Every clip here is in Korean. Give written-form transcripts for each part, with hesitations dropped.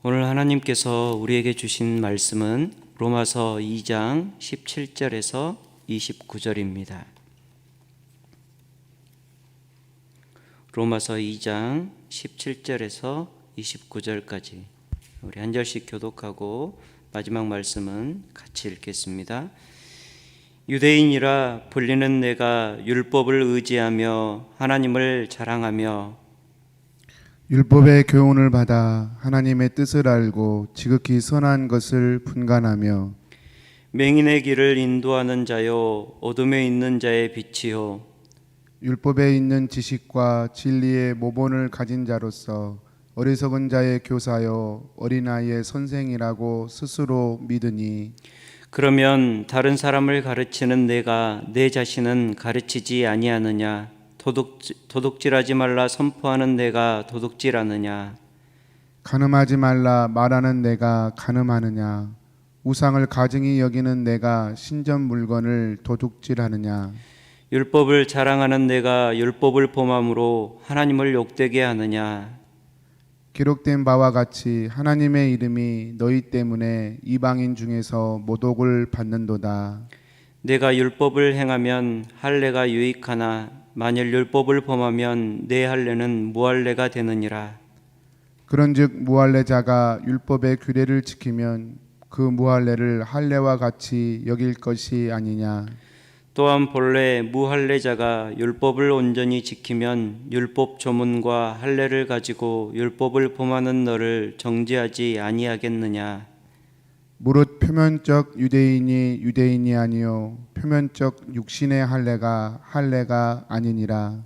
오늘 하나님께서 우리에게 주신 말씀은 로마서 2장 17절에서 29절입니다. 로마서 2장 17절에서 29절까지 우리 한 절씩 교독하고 마지막 말씀은 같이 읽겠습니다. 유대인이라 불리는 내가 율법을 의지하며 하나님을 자랑하며 율법의 교훈을 받아 하나님의 뜻을 알고 지극히 선한 것을 분간하며 맹인의 길을 인도하는 자요 어둠에 있는 자의 빛이요 율법에 있는 지식과 진리의 모본을 가진 자로서 어리석은 자의 교사요 어린아이의 선생이라고 스스로 믿으니 그러면 다른 사람을 가르치는 내가 내 자신은 가르치지 아니하느냐? 도둑질하지 말라 선포하는 내가 도둑질하느냐? 간음하지 말라 말하는 내가 간음하느냐? 우상을 가증히 여기는 내가 신전 물건을 도둑질하느냐? 율법을 자랑하는 내가 율법을 범함으로 하나님을 욕되게 하느냐? 기록된 바와 같이 하나님의 이름이 너희 때문에 이방인 중에서 모독을 받는도다. 내가 율법을 행하면 할례가 유익하나 만일 율법을 범하면 내 할례는 무할례가 되느니라. 그런즉 무할례자가 율법의 규례를 지키면 그 무할례를 할례와 같이 여길 것이 아니냐. 또한 본래 무할례자가 율법을 온전히 지키면 율법 조문과 할례를 가지고 율법을 범하는 너를 정죄하지 아니하겠느냐. 무릇 표면적 유대인이 아니요 표면적 육신의 할례가 아니니라.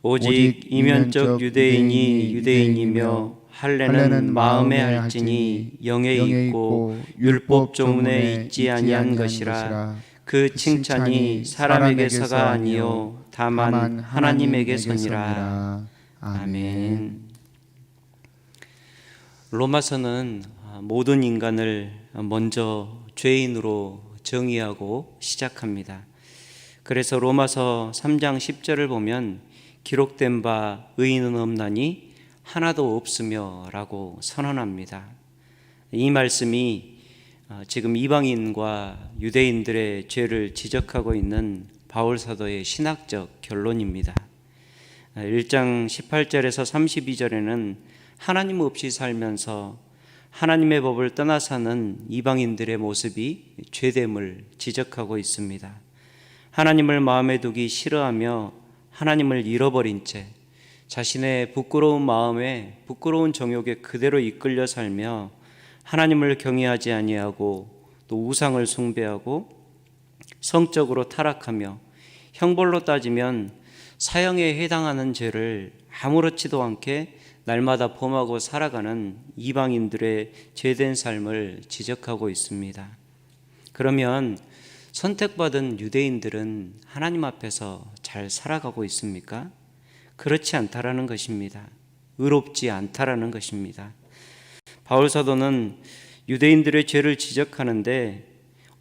오직 이면적 유대인이 유대인이며 할례는 마음에 할지니 영에 있고 율법 조문에 있지 아니한 것이라. 그 칭찬이 사람에게서가 아니요 다만 하나님에게서니라. 아멘. 로마서는 모든 인간을 먼저 죄인으로 정의하고 시작합니다. 그래서 로마서 3장 10절을 보면 기록된 바 의인은 없나니 하나도 없으며 라고 선언합니다. 이 말씀이 지금 이방인과 유대인들의 죄를 지적하고 있는 바울 사도의 신학적 결론입니다. 1장 18절에서 32절에는 하나님 없이 살면서 하나님의 법을 떠나 사는 이방인들의 모습이 죄됨을 지적하고 있습니다. 하나님을 마음에 두기 싫어하며 하나님을 잃어버린 채 자신의 부끄러운 마음에 부끄러운 정욕에 그대로 이끌려 살며 하나님을 경외하지 아니하고 또 우상을 숭배하고 성적으로 타락하며 형벌로 따지면 사형에 해당하는 죄를 아무렇지도 않게 날마다 범하고 살아가는 이방인들의 죄된 삶을 지적하고 있습니다. 그러면 선택받은 유대인들은 하나님 앞에서 잘 살아가고 있습니까? 그렇지 않다라는 것입니다. 의롭지 않다라는 것입니다. 바울 사도는 유대인들의 죄를 지적하는데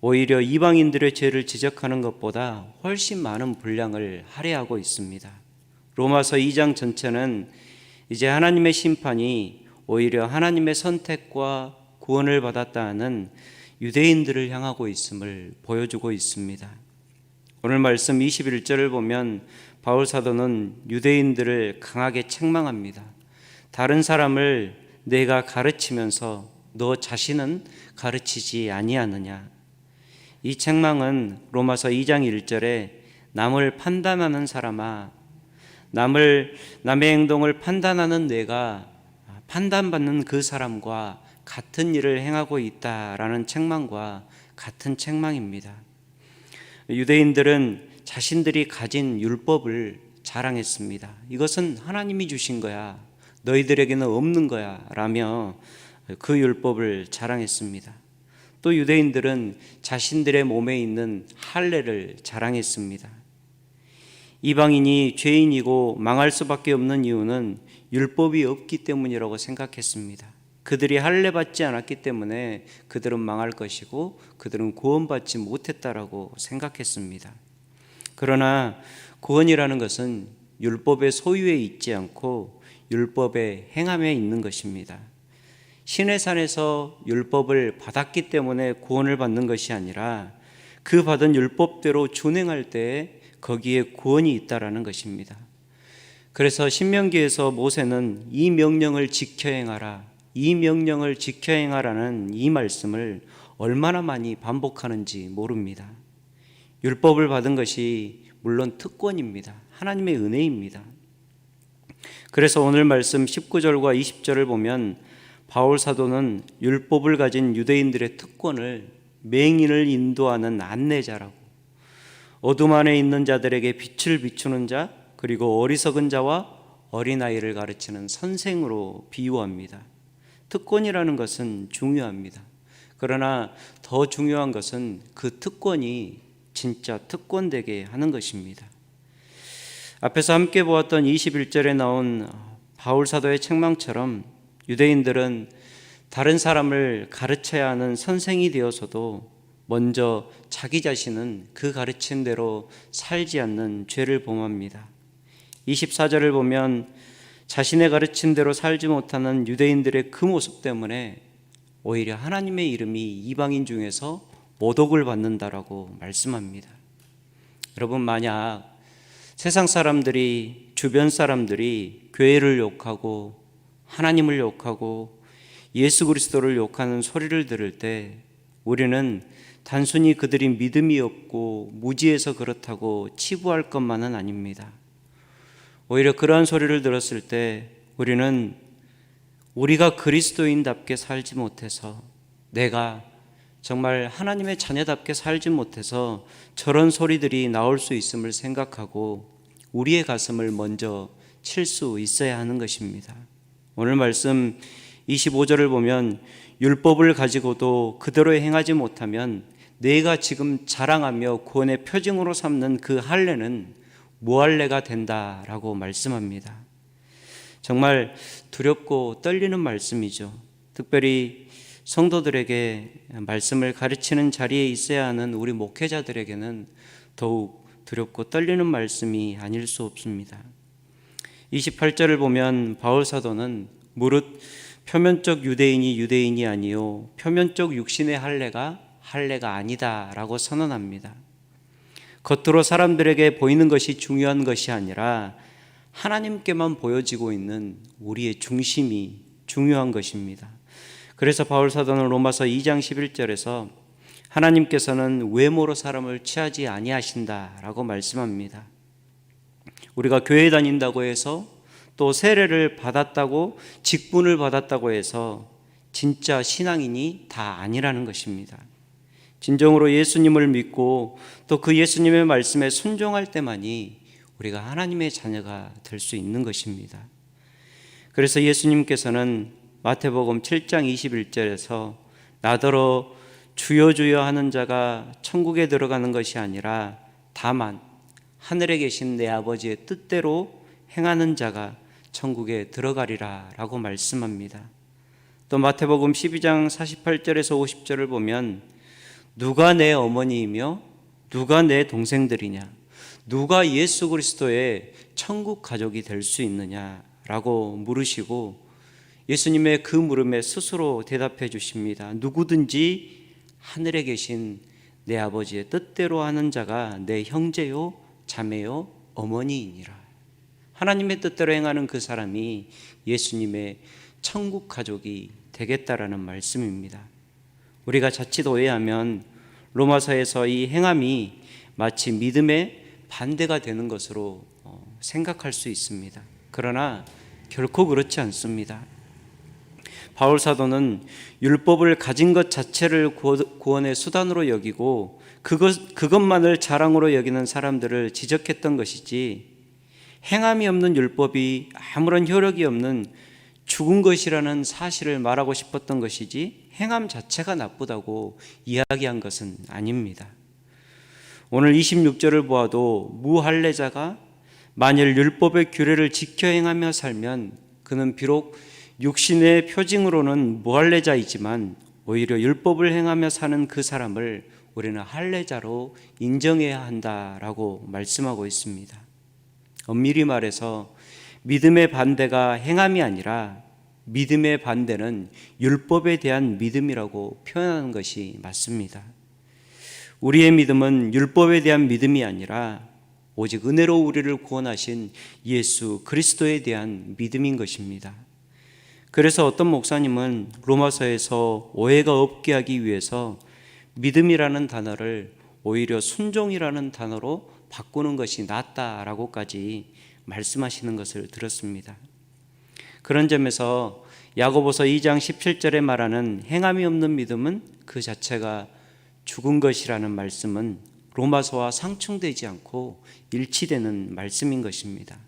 오히려 이방인들의 죄를 지적하는 것보다 훨씬 많은 분량을 할애하고 있습니다. 로마서 2장 전체는 이제 하나님의 심판이 오히려 하나님의 선택과 구원을 받았다 하는 유대인들을 향하고 있음을 보여주고 있습니다. 오늘 말씀 21절을 보면 바울 사도는 유대인들을 강하게 책망합니다. 다른 사람을 내가 가르치면서 너 자신은 가르치지 아니하느냐. 이 책망은 로마서 2장 1절에 남을 판단하는 사람아, 남의 행동을 판단하는 내가 판단받는 그 사람과 같은 일을 행하고 있다라는 책망과 같은 책망입니다. 유대인들은 자신들이 가진 율법을 자랑했습니다. 이것은 하나님이 주신 거야. 너희들에게는 없는 거야. 라며 그 율법을 자랑했습니다. 또 유대인들은 자신들의 몸에 있는 할례를 자랑했습니다. 이방인이 죄인이고 망할 수밖에 없는 이유는 율법이 없기 때문이라고 생각했습니다. 그들이 할례 받지 않았기 때문에 그들은 망할 것이고 그들은 구원받지 못했다라고 생각했습니다. 그러나 구원이라는 것은 율법의 소유에 있지 않고 율법의 행함에 있는 것입니다. 시내산에서 율법을 받았기 때문에 구원을 받는 것이 아니라 그 받은 율법대로 준행할 때 거기에 구원이 있다라는 것입니다. 그래서 신명기에서 모세는 이 명령을 지켜 행하라, 이 명령을 지켜 행하라는 이 말씀을 얼마나 많이 반복하는지 모릅니다. 율법을 받은 것이 물론 특권입니다. 하나님의 은혜입니다. 그래서 오늘 말씀 19절과 20절을 보면 바울 사도는 율법을 가진 유대인들의 특권을 맹인을 인도하는 안내자라고, 어둠 안에 있는 자들에게 빛을 비추는 자, 그리고 어리석은 자와 어린아이를 가르치는 선생으로 비유합니다. 특권이라는 것은 중요합니다. 그러나 더 중요한 것은 그 특권이 진짜 특권되게 하는 것입니다. 앞에서 함께 보았던 21절에 나온 바울 사도의 책망처럼 유대인들은 다른 사람을 가르쳐야 하는 선생이 되어서도 먼저 자기 자신은 그 가르친 대로 살지 않는 죄를 범합니다. 24절을 보면 자신의 가르친 대로 살지 못하는 유대인들의 그 모습 때문에 오히려 하나님의 이름이 이방인 중에서 모독을 받는다라고 말씀합니다. 여러분, 만약 세상 사람들이, 주변 사람들이 교회를 욕하고 하나님을 욕하고 예수 그리스도를 욕하는 소리를 들을 때 우리는 단순히 그들이 믿음이 없고 무지해서 그렇다고 치부할 것만은 아닙니다. 오히려 그러한 소리를 들었을 때 우리는 우리가 그리스도인답게 살지 못해서, 내가 정말 하나님의 자녀답게 살지 못해서 저런 소리들이 나올 수 있음을 생각하고 우리의 가슴을 먼저 칠 수 있어야 하는 것입니다. 오늘 말씀 25절을 보면 율법을 가지고도 그대로 행하지 못하면 내가 지금 자랑하며 구원의 표징으로 삼는 그 할례는 무할례가 된다라고 말씀합니다. 정말 두렵고 떨리는 말씀이죠. 특별히 성도들에게 말씀을 가르치는 자리에 있어야 하는 우리 목회자들에게는 더욱 두렵고 떨리는 말씀이 아닐 수 없습니다. 28절을 보면 바울 사도는 무릇 표면적 유대인이 유대인이 아니요 표면적 육신의 할례가 아니다라고 선언합니다. 겉으로 사람들에게 보이는 것이 중요한 것이 아니라 하나님께만 보여지고 있는 우리의 중심이 중요한 것입니다. 그래서 바울 사도는 로마서 2장 11절에서 하나님께서는 외모로 사람을 취하지 아니하신다라고 말씀합니다. 우리가 교회 다닌다고 해서, 또 세례를 받았다고, 직분을 받았다고 해서 진짜 신앙인이 다 아니라는 것입니다. 진정으로 예수님을 믿고 또 그 예수님의 말씀에 순종할 때만이 우리가 하나님의 자녀가 될 수 있는 것입니다. 그래서 예수님께서는 마태복음 7장 21절에서 나더러 주여 주여 하는 자가 천국에 들어가는 것이 아니라 다만 하늘에 계신 내 아버지의 뜻대로 행하는 자가 천국에 들어가리라 라고 말씀합니다. 또 마태복음 12장 48절에서 50절을 보면 누가 내 어머니이며 누가 내 동생들이냐, 누가 예수 그리스도의 천국 가족이 될 수 있느냐라고 물으시고 예수님의 그 물음에 스스로 대답해 주십니다. 누구든지 하늘에 계신 내 아버지의 뜻대로 하는 자가 내 형제요 자매요 어머니이니라. 하나님의 뜻대로 행하는 그 사람이 예수님의 천국 가족이 되겠다라는 말씀입니다. 우리가 자칫 오해하면 로마서에서 이 행함이 마치 믿음의 반대가 되는 것으로 생각할 수 있습니다. 그러나 결코 그렇지 않습니다. 바울 사도는 율법을 가진 것 자체를 구원의 수단으로 여기고 그것만을 자랑으로 여기는 사람들을 지적했던 것이지, 행함이 없는 율법이 아무런 효력이 없는 죽은 것이라는 사실을 말하고 싶었던 것이지 행함 자체가 나쁘다고 이야기한 것은 아닙니다. 오늘 26절을 보아도 무할례자가 만일 율법의 규례를 지켜 행하며 살면 그는 비록 육신의 표징으로는 무할례자이지만 오히려 율법을 행하며 사는 그 사람을 우리는 할례자로 인정해야 한다라고 말씀하고 있습니다. 엄밀히 말해서 믿음의 반대가 행함이 아니라 믿음의 반대는 율법에 대한 믿음이라고 표현하는 것이 맞습니다. 우리의 믿음은 율법에 대한 믿음이 아니라 오직 은혜로 우리를 구원하신 예수 그리스도에 대한 믿음인 것입니다. 그래서 어떤 목사님은 로마서에서 오해가 없게 하기 위해서 믿음이라는 단어를 오히려 순종이라는 단어로 바꾸는 것이 낫다라고까지 말씀하시는 것을 들었습니다. 그런 점에서 야고보서 2장 17절에 말하는 행함이 없는 믿음은 그 자체가 죽은 것이라는 말씀은 로마서와 상충되지 않고 일치되는 말씀인 것입니다.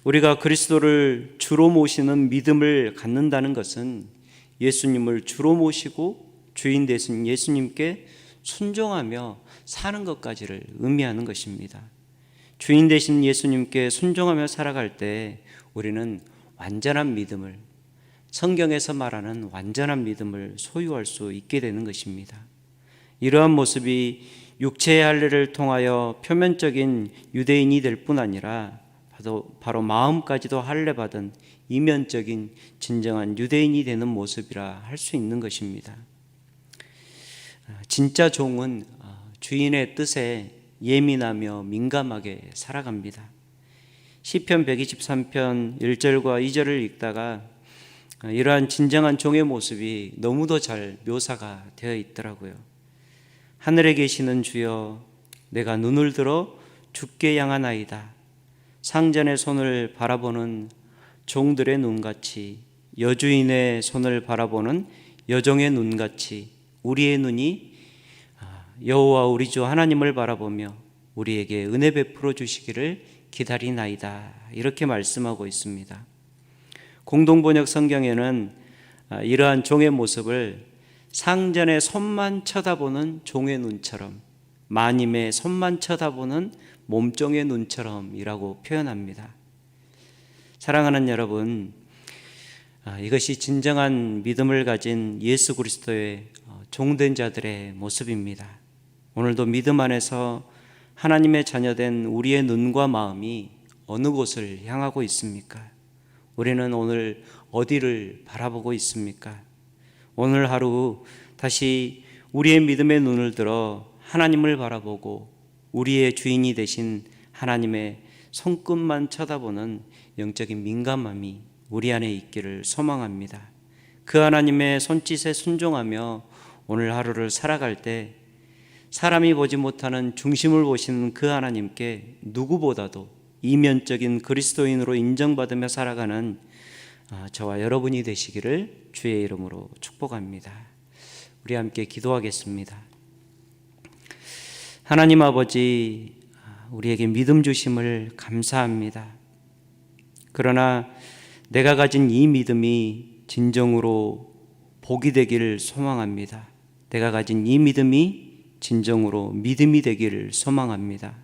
우리가 그리스도를 주로 모시는 믿음을 갖는다는 것은 예수님을 주로 모시고 주인 되신 예수님께 순종하며 사는 것까지를 의미하는 것입니다. 주인 되신 예수님께 순종하며 살아갈 때 우리는 완전한 믿음을, 성경에서 말하는 완전한 믿음을 소유할 수 있게 되는 것입니다. 이러한 모습이 육체의 할례를 통하여 표면적인 유대인이 될 뿐 아니라 바로 마음까지도 할례받은 이면적인 진정한 유대인이 되는 모습이라 할 수 있는 것입니다. 진짜 종은 주인의 뜻에 예민하며 민감하게 살아갑니다. 시편 123편 1절과 2절을 읽다가 이러한 진정한 종의 모습이 너무도 잘 묘사가 되어 있더라고요. 하늘에 계시는 주여, 내가 눈을 들어 주께 향하나이다. 상전의 손을 바라보는 종들의 눈같이, 여주인의 손을 바라보는 여종의 눈같이 우리의 눈이 여호와 우리 주 하나님을 바라보며 우리에게 은혜 베풀어 주시기를 기다리나이다. 이렇게 말씀하고 있습니다. 공동번역 성경에는 이러한 종의 모습을 상전의 손만 쳐다보는 종의 눈처럼, 마님의 손만 쳐다보는 몸종의 눈처럼이라고 표현합니다. 사랑하는 여러분, 이것이 진정한 믿음을 가진 예수 그리스도의 종된 자들의 모습입니다. 오늘도 믿음 안에서 하나님의 자녀된 우리의 눈과 마음이 어느 곳을 향하고 있습니까? 우리는 오늘 어디를 바라보고 있습니까? 오늘 하루 다시 우리의 믿음의 눈을 들어 하나님을 바라보고 우리의 주인이 되신 하나님의 손끝만 쳐다보는 영적인 민감함이 우리 안에 있기를 소망합니다. 그 하나님의 손짓에 순종하며 오늘 하루를 살아갈 때 사람이 보지 못하는 중심을 보시는 그 하나님께 누구보다도 이면적인 그리스도인으로 인정받으며 살아가는 저와 여러분이 되시기를 주의 이름으로 축복합니다. 우리 함께 기도하겠습니다. 하나님 아버지, 우리에게 믿음 주심을 감사합니다. 그러나 내가 가진 이 믿음이 진정으로 복이 되기를 소망합니다. 내가 가진 이 믿음이 진정으로 믿음이 되기를 소망합니다.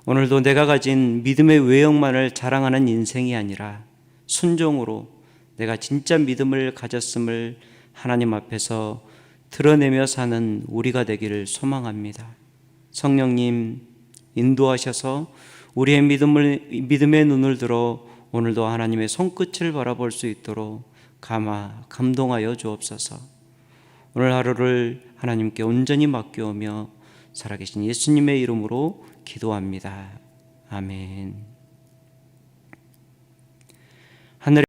오늘도 내가 가진 믿음의 외형만을 자랑하는 인생이 아니라 순종으로 내가 진짜 믿음을 가졌음을 하나님 앞에서 드러내며 사는 우리가 되기를 소망합니다. 성령님 인도하셔서 우리의 믿음의 눈을 들어 오늘도 하나님의 손끝을 바라볼 수 있도록 감동하여 주옵소서. 오늘 하루를 하나님께 온전히 맡겨오며 살아계신 예수님의 이름으로 기도합니다. 아멘. 하늘에